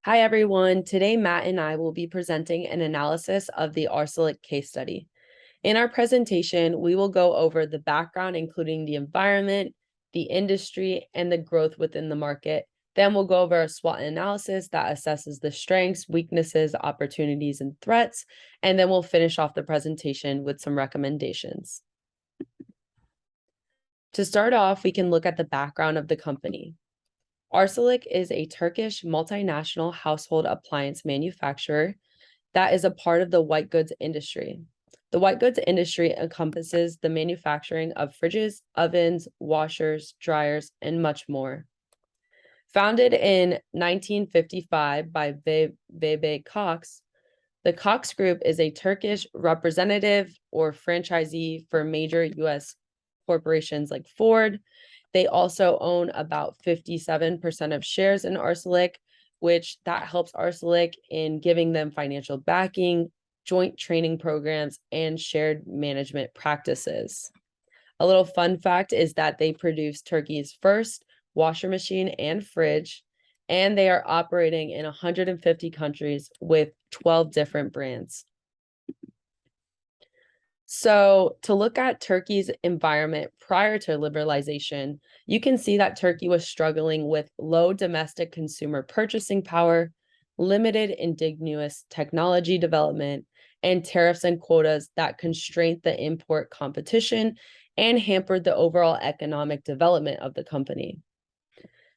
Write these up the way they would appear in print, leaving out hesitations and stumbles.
Hi, everyone. Today, Matt and I will be presenting an analysis of the Arcelik case study. In our presentation, we will go over the background, including the environment, the industry, and the growth within the market. Then we'll go over a SWOT analysis that assesses the strengths, weaknesses, opportunities, and threats. And then we'll finish off the presentation with some recommendations. To start off, we can look at the background of the company. Arcelik is a Turkish multinational household appliance manufacturer that is a part of the white goods industry. The white goods industry encompasses the manufacturing of fridges, ovens, washers, dryers, and much more. Founded in 1955 by Bebe Cox, the Cox Group is a Turkish representative or franchisee for major U.S. corporations like Ford. They also own about 57% of shares in Arcelik, which that helps Arcelik in giving them financial backing, joint training programs, and shared management practices. A little fun fact is that they produce Turkey's first washer machine and fridge, and they are operating in 150 countries with 12 different brands. So to look at Turkey's environment prior to liberalization, you can see that Turkey was struggling with low domestic consumer purchasing power, limited indigenous technology development, and tariffs and quotas that constrained the import competition and hampered the overall economic development of the company.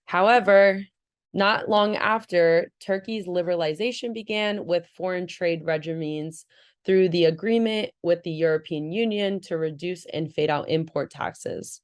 However, not long after, Turkey's liberalization began with foreign trade regimes through the agreement with the European Union to reduce and fade out import taxes.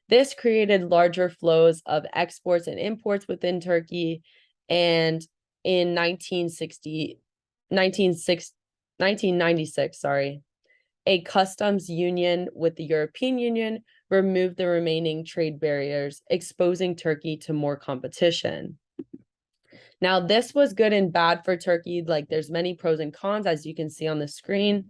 This created larger flows of exports and imports within Turkey, and in 1996, a customs union with the European Union removed the remaining trade barriers, exposing Turkey to more competition. Now, this was good and bad for Turkey. Like, there's many pros and cons, as you can see on the screen.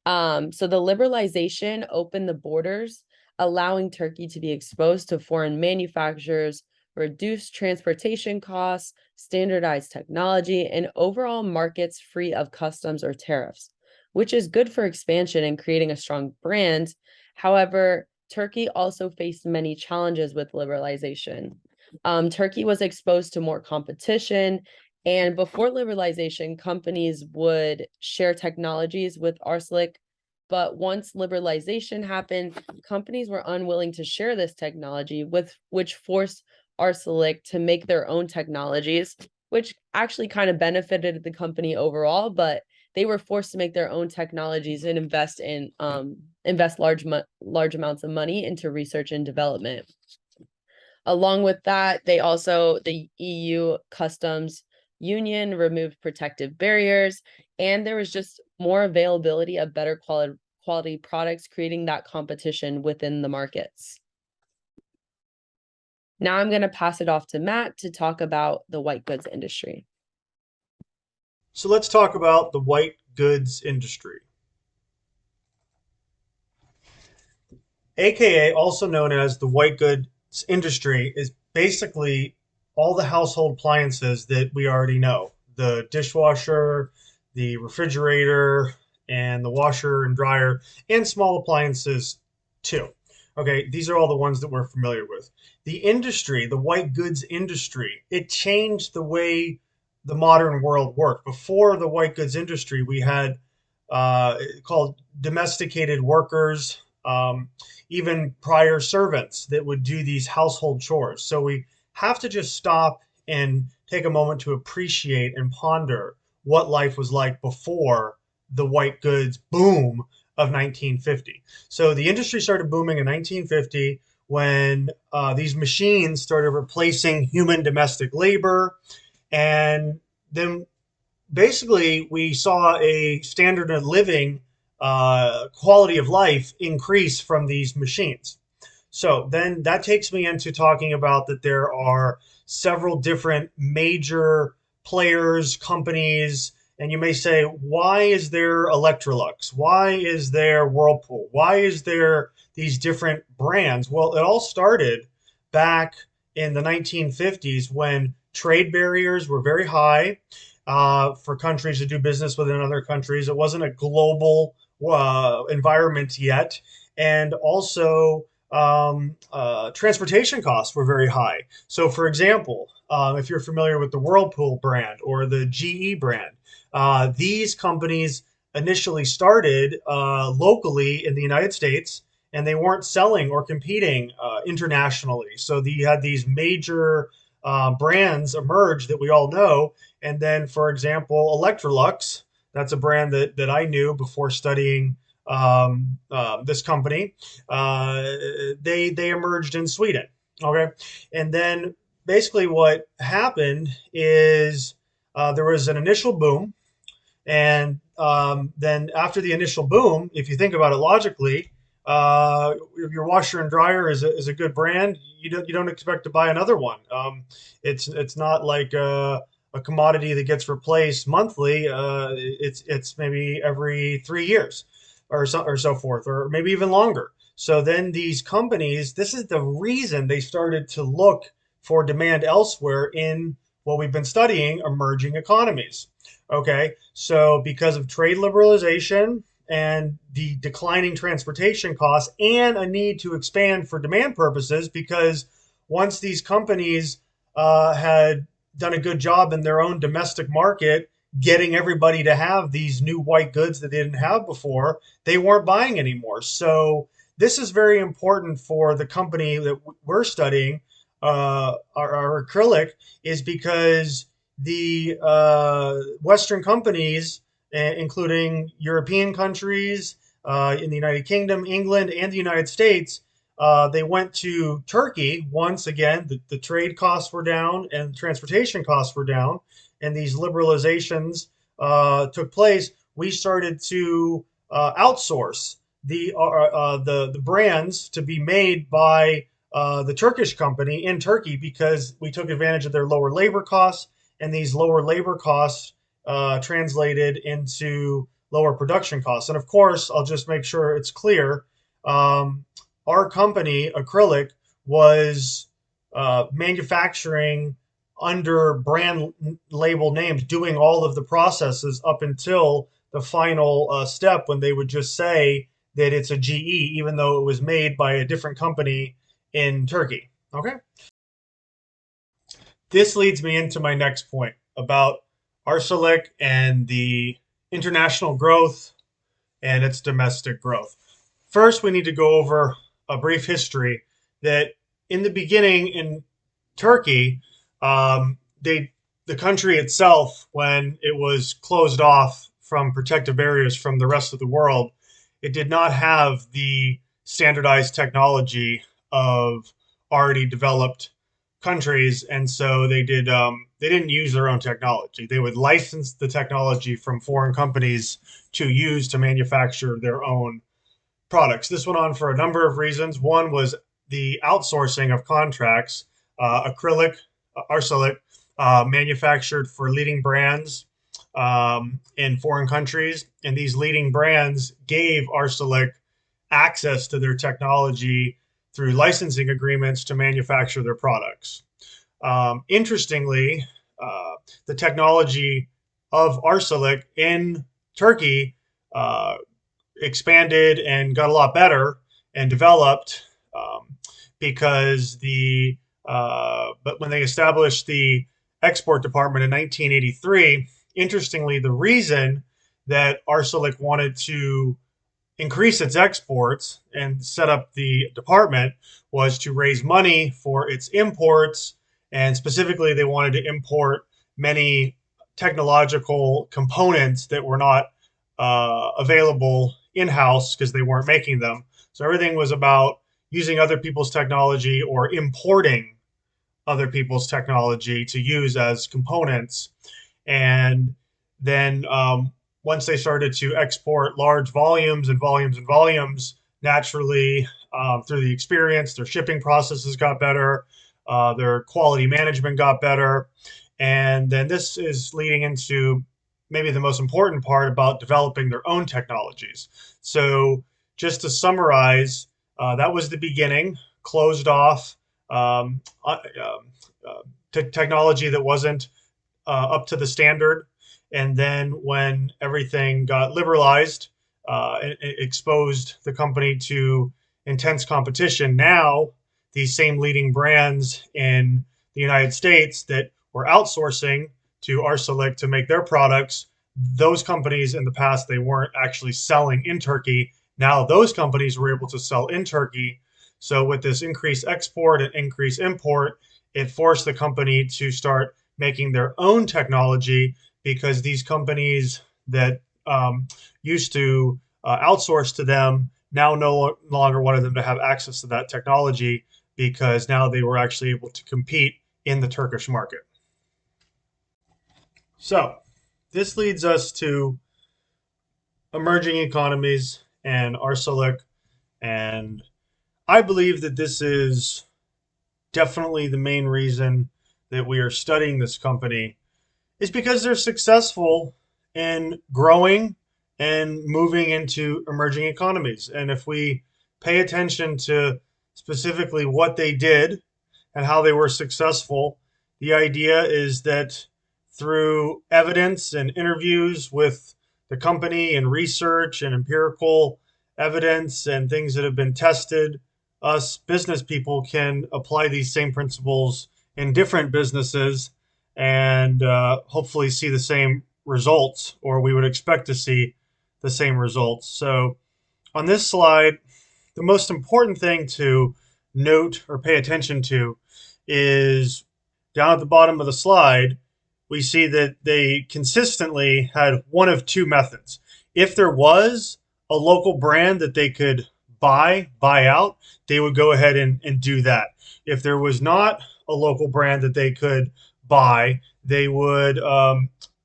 So the liberalization opened the borders, allowing Turkey to be exposed to foreign manufacturers, reduce transportation costs, standardized technology, and overall markets free of customs or tariffs, which is good for expansion and creating a strong brand. However, Turkey also faced many challenges with liberalization. Turkey was exposed to more competition, and before liberalization, companies would share technologies with Arcelik. But once liberalization happened, companies were unwilling to share this technology, which forced Arcelik to make their own technologies, which actually kind of benefited the company overall, but they were forced to make their own technologies and invest large amounts of money into research and development. Along with that, the EU Customs Union removed protective barriers, and there was just more availability of better quality products, creating that competition within the markets. Now I'm going to pass it off to Matt to talk about the white goods industry. So let's talk about the white goods industry. AKA, also known as the white goods industry, is basically all the household appliances that we already know: the dishwasher, the refrigerator, and the washer and dryer, and small appliances too. Okay, these are all the ones that we're familiar with. The industry, the white goods industry, it changed the way the modern world worked. Before the white goods industry, we had called domesticated workers, even prior servants that would do these household chores. So we have to just stop and take a moment to appreciate and ponder what life was like before the white goods boom of 1950. So the industry started booming in 1950 when these machines started replacing human domestic labor. And then basically we saw a standard of living, quality of life increase from these machines. So then that takes me into talking about that there are several different major players, companies, and you may say, why is there Electrolux? Why is there Whirlpool? Why is there these different brands? Well, it all started back in the 1950s when trade barriers were very high for countries to do business within other countries. It wasn't a global environment yet. And also, transportation costs were very high. So, for example, if you're familiar with the Whirlpool brand or the GE brand, these companies initially started locally in the United States, and they weren't selling or competing internationally. So you had these major brands emerge that we all know. And then, for example, Electrolux, that's a brand that I knew before studying this company. They emerged in Sweden. Okay, and then basically what happened is there was an initial boom, and then after the initial boom, if you think about it logically, your washer and dryer is a good brand. You don't expect to buy another one. It's not like a commodity that gets replaced monthly. It's maybe every 3 years or so forth, or maybe even longer. So then these companies, this is the reason they started to look for demand elsewhere in what we've been studying, emerging economies. Okay, so because of trade liberalization and the declining transportation costs and a need to expand for demand purposes, because once these companies had done a good job in their own domestic market, getting everybody to have these new white goods that they didn't have before, they weren't buying anymore. So this is very important for the company that we're studying, our acrylic, is because the Western companies, including European countries, in the United Kingdom, England, and the United States, they went to Turkey. Once again, the trade costs were down and transportation costs were down, and these liberalizations took place. We started to outsource the brands to be made by the Turkish company in Turkey, because we took advantage of their lower labor costs, and these lower labor costs translated into lower production costs. And of course, I'll just make sure it's clear. Our company, Acrylic, was manufacturing under brand label names, doing all of the processes up until the final step when they would just say that it's a GE, even though it was made by a different company in Turkey. Okay. This leads me into my next point about Arcelik and the international growth and its domestic growth. First, we need to go over a brief history that in the beginning in Turkey, the country itself, when it was closed off from protective barriers from the rest of the world, it did not have the standardized technology of already developed countries, and so they didn't use their own technology. They would license the technology from foreign companies to use to manufacture their own products. This went on for a number of reasons. One was the outsourcing of contracts. Arcelik, manufactured for leading brands in foreign countries, and these leading brands gave Arcelik access to their technology through licensing agreements to manufacture their products. Interestingly, the technology of Arcelik in Turkey expanded and got a lot better and developed, because but when they established the export department in 1983, interestingly, the reason that Arcelik wanted to increase its exports and set up the department was to raise money for its imports. And specifically, they wanted to import many technological components that were not available in-house because they weren't making them. So everything was about using other people's technology or importing other people's technology to use as components. And then once they started to export large volumes and volumes and volumes, naturally, through the experience, their shipping processes got better, their quality management got better. And then this is leading into maybe the most important part about developing their own technologies. So just to summarize, that was the beginning, closed off, technology that wasn't up to the standard. And then when everything got liberalized, it exposed the company to intense competition. Now, these same leading brands in the United States that were outsourcing to Arcelik to make their products, those companies in the past, they weren't actually selling in Turkey. Now those companies were able to sell in Turkey. So with this increased export and increased import, it forced the company to start making their own technology, because these companies that used to outsource to them now no longer wanted them to have access to that technology, because now they were actually able to compete in the Turkish market. So this leads us to emerging economies and Arcelik, and I believe that this is definitely the main reason that we are studying this company, is because they're successful in growing and moving into emerging economies. And if we pay attention to specifically what they did and how they were successful, the idea is that through evidence and interviews with the company and research and empirical evidence and things that have been tested, us business people can apply these same principles in different businesses and hopefully see the same results, or we would expect to see the same results. So on this slide, the most important thing to note or pay attention to is down at the bottom of the slide, we see that they consistently had one of two methods. If there was a local brand that they could buy out, they would go ahead and do that. If there was not a local brand that they could buy, they would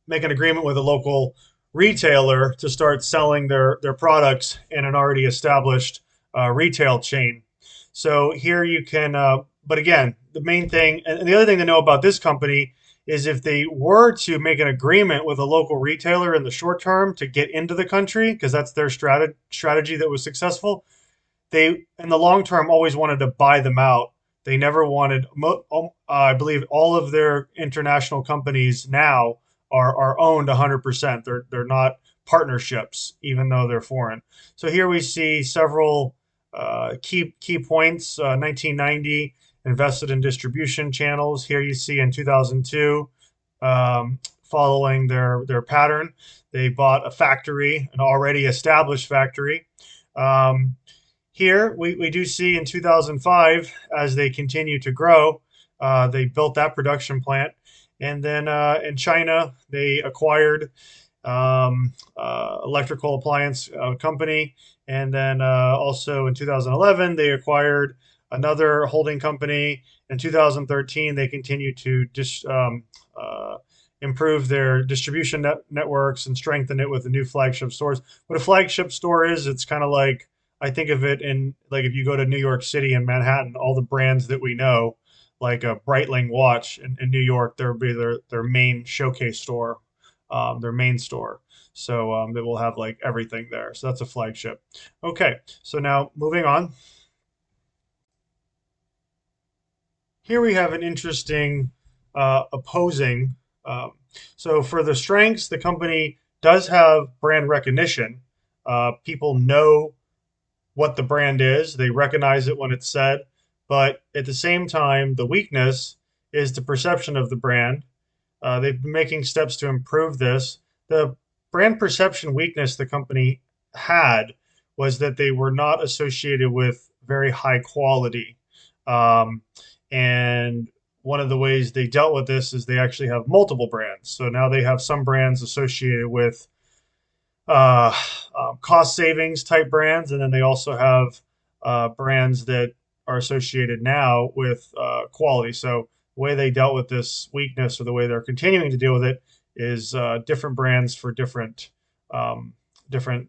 make an agreement with a local retailer to start selling their products in an already established retail chain. So here you can, but again, the main thing, and the other thing to know about this company is if they were to make an agreement with a local retailer in the short term to get into the country, because that's their strategy that was successful, they, in the long term, always wanted to buy them out. They never wanted, I believe all of their international companies now are owned 100%. They're not partnerships, even though they're foreign. So here we see several key points. 1990, invested in distribution channels. Here you see in 2002, following their pattern, they bought a factory, an already established factory. Here we do see in 2005, as they continue to grow, they built that production plant. And then in China, they acquired electrical appliance company. And then also in 2011, they acquired another holding company. In 2013, they continued to improve their distribution networks and strengthen it with the new flagship stores. What a flagship store is, it's kind of like, I think of it in, like, if you go to New York City and Manhattan, all the brands that we know, like a Breitling watch in New York, there will be their main showcase store, their main store. So they will have like everything there. So that's a flagship. Okay, so now moving on. Here we have an interesting opposing. So for the strengths, the company does have brand recognition. People know what the brand is. They recognize it when it's said. But at the same time, the weakness is the perception of the brand. They've been making steps to improve this. The brand perception weakness the company had was that they were not associated with very high quality. And one of the ways they dealt with this is they actually have multiple brands. So now they have some brands associated with cost savings type brands, and then they also have brands that are associated now with quality. So the way they dealt with this weakness, or the way they're continuing to deal with it, is different brands for different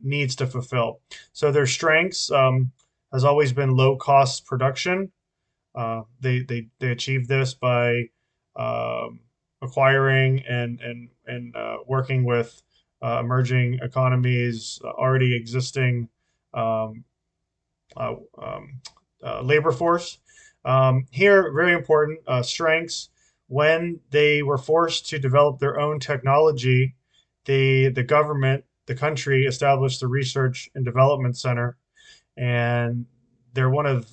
needs to fulfill. So their strengths has always been low cost production. They achieved this by acquiring and working with emerging economies, already existing um, uh, um, labor force. Here, very important strengths When they were forced to develop their own technology, the government, the country, established the Research and Development Center, and they're one of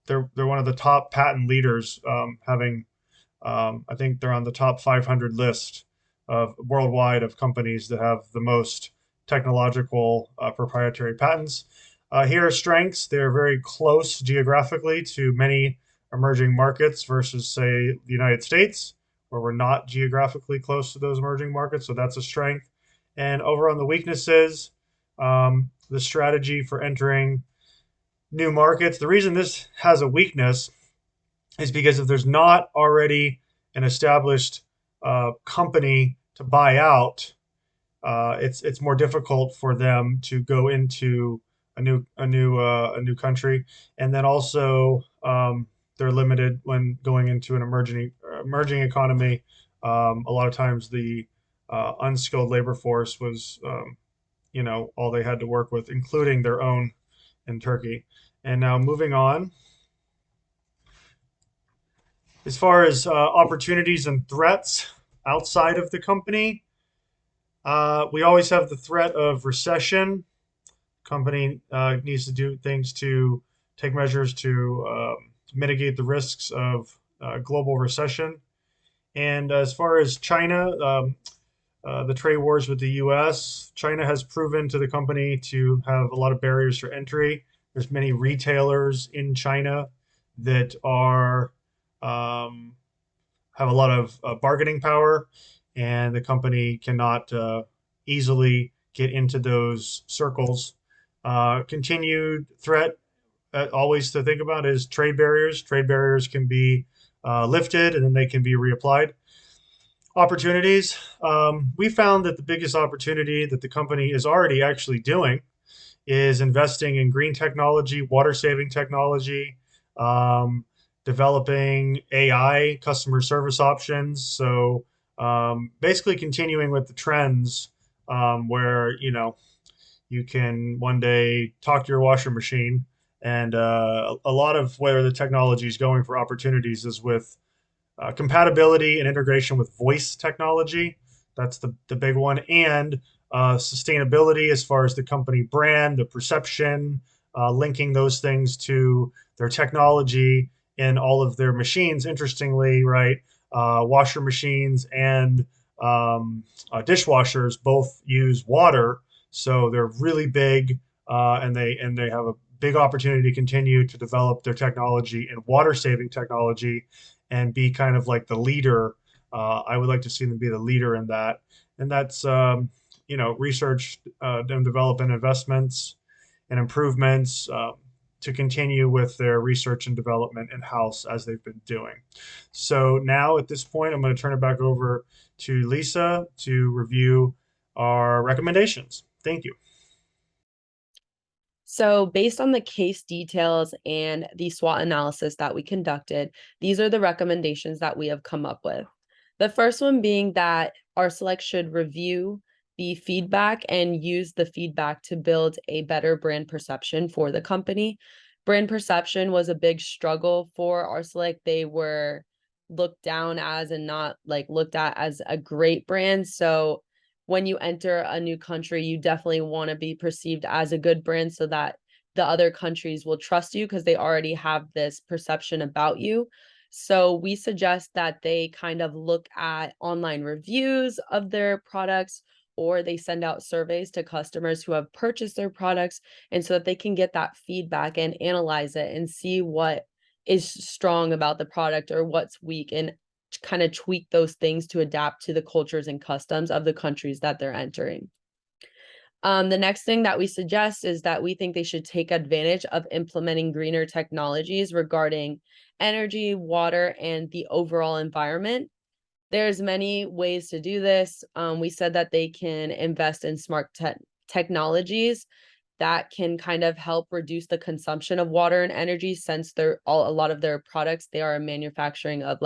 they're one of the top patent leaders, having I think they're on the top 500 list of worldwide of companies that have the most technological proprietary patents. Here are strengths. They're very close geographically to many emerging markets versus, say, the United States, where we're not geographically close to those emerging markets. So that's a strength. And over on the weaknesses, the strategy for entering new markets. The reason this has a weakness is because if there's not already an established company to buy out, it's more difficult for them to go into a new country, and then also they're limited when going into an emerging economy. A lot of times the unskilled labor force was all they had to work with, including their own in Turkey. And now moving on, as far as opportunities and threats outside of the company, we always have the threat of recession. Company needs to do things to take measures to mitigate the risks of global recession. And as far as China, the trade wars with the U.S., China has proven to the company to have a lot of barriers for entry. There's many retailers in China that are have a lot of bargaining power, and the company cannot easily get into those circles. Continued threat, always to think about, is trade barriers. Trade barriers can be lifted and then they can be reapplied. Opportunities. We found that the biggest opportunity that the company is already actually doing is investing in green technology, water saving technology, developing AI customer service options. So basically continuing with the trends, where you can one day talk to your washer machine, and a lot of where the technology is going for opportunities is with compatibility and integration with voice technology. That's the big one. And sustainability as far as the company brand, the perception, linking those things to their technology in all of their machines. Interestingly, right, washer machines and dishwashers both use water, so they're really big, and they have a big opportunity to continue to develop their technology in water saving technology and be kind of like the leader. I would like to see them be the leader in that, and that's research and development investments and improvements to continue with their research and development in house as they've been doing. So now at this point, I'm going to turn it back over to Lisa to review our recommendations. Thank you. So, based on the case details and the SWOT analysis that we conducted, these are the recommendations that we have come up with. The first one being that Arcelik should review the feedback and use the feedback to build a better brand perception for the company. Brand perception was a big struggle for Arcelik. They were looked down as and not looked at as a great brand. So when you enter a new country, you definitely want to be perceived as a good brand so that the other countries will trust you because they already have this perception about you. So we suggest that they kind of look at online reviews of their products, or they send out surveys to customers who have purchased their products, and so that they can get that feedback and analyze it and see what is strong about the product or what's weak, and kind of tweak those things to adapt to the cultures and customs of the countries that they're entering. The next thing that we suggest is that we think they should take advantage of implementing greener technologies regarding energy, water, and the overall environment. There's many ways to do this. We said that they can invest in smart technologies that can kind of help reduce the consumption of water and energy, since a lot of their products, they are manufacturing of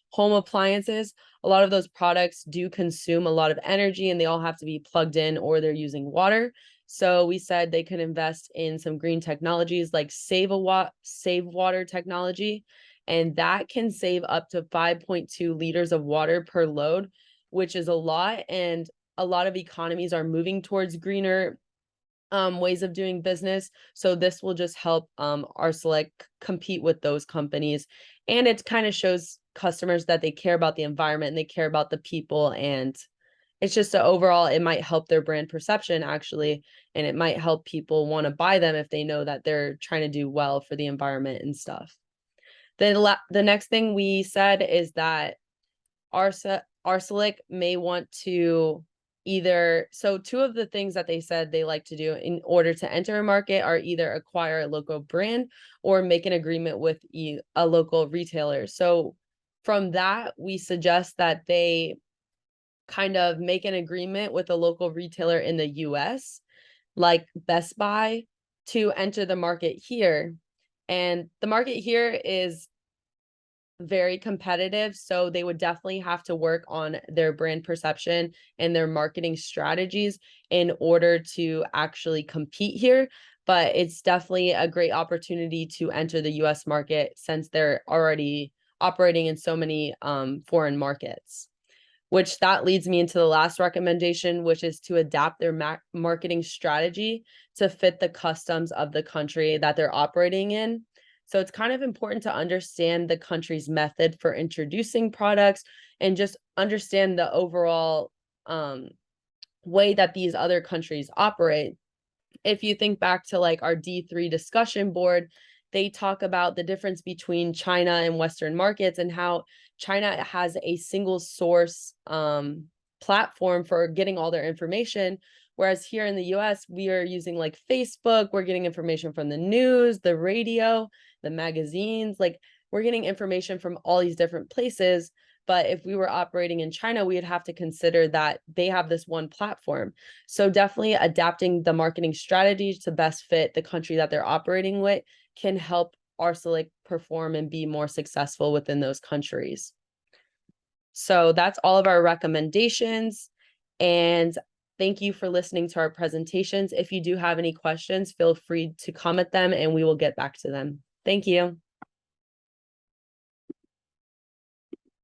home appliances. A lot of those products do consume a lot of energy, and they all have to be plugged in or they're using water. So we said they could invest in some green technologies like save water technology, and that can save up to 5.2 liters of water per load, which is a lot. And a lot of economies are moving towards greener ways of doing business. So this will just help Arcelik compete with those companies. And it kind of shows customers that they care about the environment and they care about the people. And it's just overall, it might help their brand perception actually. And it might help people want to buy them if they know that they're trying to do well for the environment and stuff. The next thing we said is that Arcelik may want to so two of the things that they said they like to do in order to enter a market are either acquire a local brand or make an agreement with a local retailer. So from that, we suggest that they kind of make an agreement with a local retailer in the US, like Best Buy, to enter the market here. And the market here is very competitive, so they would definitely have to work on their brand perception and their marketing strategies in order to actually compete here. But it's definitely a great opportunity to enter the US market since they're already operating in so many foreign markets. Which that leads me into the last recommendation, which is to adapt their marketing strategy to fit the customs of the country that they're operating in. So it's kind of important to understand the country's method for introducing products and just understand the overall way that these other countries operate. If you think back to like our D3 discussion board, they talk about the difference between China and Western markets and how China has a single source platform for getting all their information. Whereas here in the US, we are using like Facebook, we're getting information from the news, the radio, the magazines, like we're getting information from all these different places. But if we were operating in China, we would have to consider that they have this one platform. So definitely adapting the marketing strategy to best fit the country that they're operating with can help Arcelik perform and be more successful within those countries. So that's all of our recommendations. And thank you for listening to our presentations. If you do have any questions, feel free to comment them and we will get back to them. Thank you.